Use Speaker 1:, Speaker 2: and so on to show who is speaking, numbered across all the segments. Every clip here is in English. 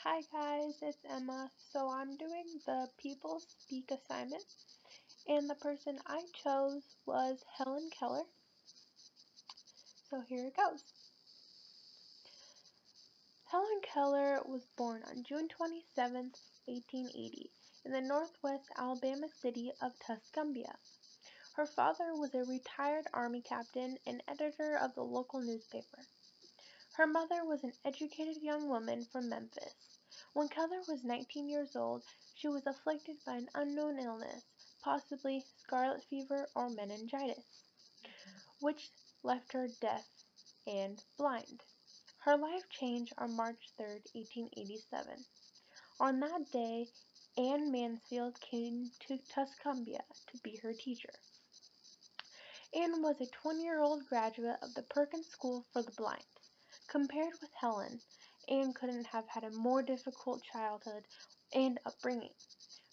Speaker 1: Hi guys, it's Emma. So I'm doing the People Speak assignment, and the person I chose was Helen Keller. So here it goes. Helen Keller was born on June 27, 1880, in the northwest Alabama city of Tuscumbia. Her father was a retired Army captain and editor of the local newspaper. Her mother was an educated young woman from Memphis. When Keller was 19 years old, she was afflicted by an unknown illness, possibly scarlet fever or meningitis, which left her deaf and blind. Her life changed on March 3, 1887. On that day, Anne Mansfield came to Tuscumbia to be her teacher. Anne was a 20-year-old graduate of the Perkins School for the Blind. Compared with Helen, Anne couldn't have had a more difficult childhood and upbringing.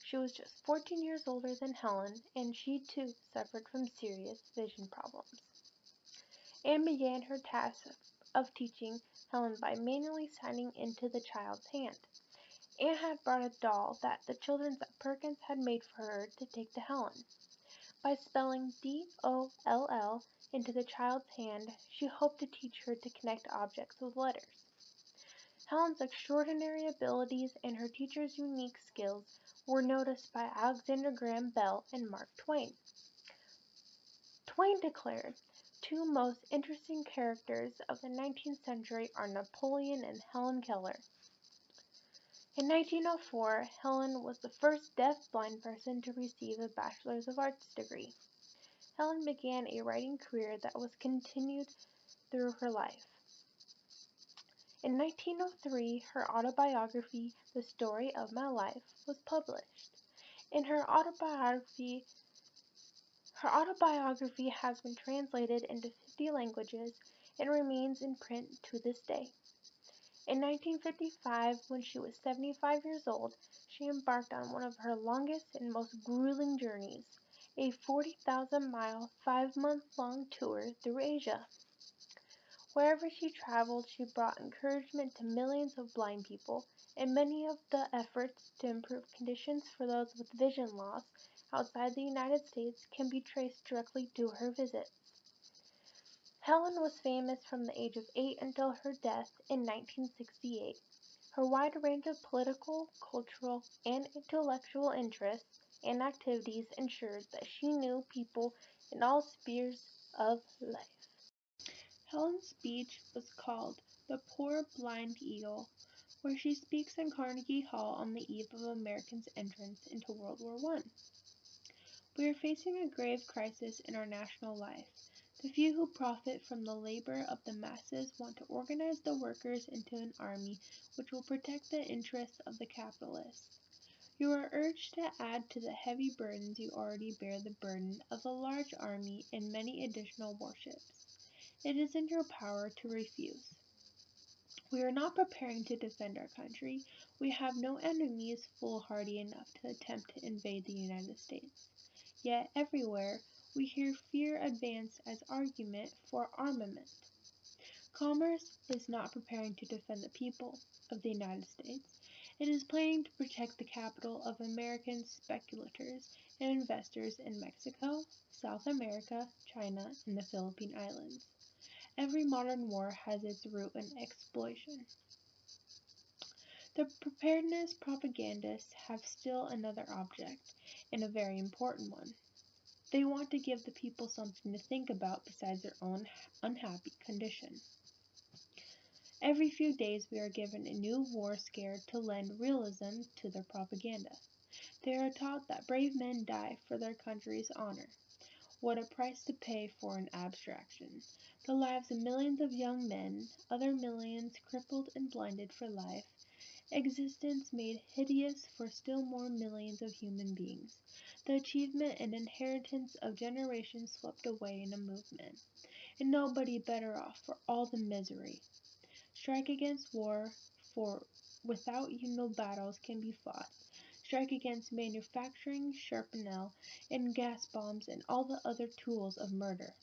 Speaker 1: She was just 14 years older than Helen, and she too suffered from serious vision problems. Anne began her task of teaching Helen by manually signing into the child's hand. Anne had brought a doll that the children at Perkins had made for her to take to Helen. By spelling DOLL into the child's hand, she hoped to teach her to connect objects with letters. Helen's extraordinary abilities and her teacher's unique skills were noticed by Alexander Graham Bell and Mark Twain. Twain declared, "Two most interesting characters of the 19th century are Napoleon and Helen Keller." In 1904, Helen was the first deaf-blind person to receive a Bachelor of Arts degree. Helen began a writing career that was continued through her life. In 1903, her autobiography, The Story of My Life, was published. In her autobiography has been translated into 50 languages and remains in print to this day. In 1955, when she was 75 years old, she embarked on one of her longest and most grueling journeys, a 40,000-mile, 5-month-long tour through Asia. Wherever she traveled, she brought encouragement to millions of blind people, and many of the efforts to improve conditions for those with vision loss outside the United States can be traced directly to her visits. Helen was famous from the age of 8 until her death in 1968. Her wide range of political, cultural, and intellectual interests and activities ensured that she knew people in all spheres of life. Helen's speech was called "The Poor Blind Eagle," where she speaks in Carnegie Hall on the eve of America's entrance into World War I. We are facing a grave crisis in our national life. The few who profit from the labor of the masses want to organize the workers into an army which will protect the interests of the capitalists. You are urged to add to the heavy burdens you already bear the burden of a large army and many additional warships. It is in your power to refuse. We are not preparing to defend our country. We have no enemies foolhardy enough to attempt to invade the United States. Yet everywhere we hear fear advanced as argument for armament. Commerce is not preparing to defend the people of the United States. It is planning to protect the capital of American speculators and investors in Mexico, South America, China, and the Philippine Islands. Every modern war has its root in exploitation. The preparedness propagandists have still another object, and a very important one. They want to give the people something to think about besides their own unhappy condition. Every few days we are given a new war scare to lend realism to their propaganda. They are taught that brave men die for their country's honor. What a price to pay for an abstraction. The lives of millions of young men, other millions crippled and blinded for life, existence made hideous for still more millions of human beings, the achievement and inheritance of generations swept away in a movement, and nobody better off for all the misery. Strike against war, for without you no battles can be fought. Strike against manufacturing, shrapnel, and gas bombs and all the other tools of murder.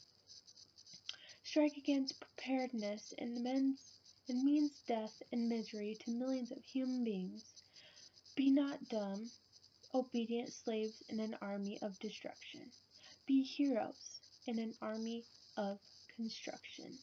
Speaker 1: Strike against preparedness and men's and means death and misery to millions of human beings. Be not dumb, obedient slaves in an army of destruction. Be heroes in an army of construction.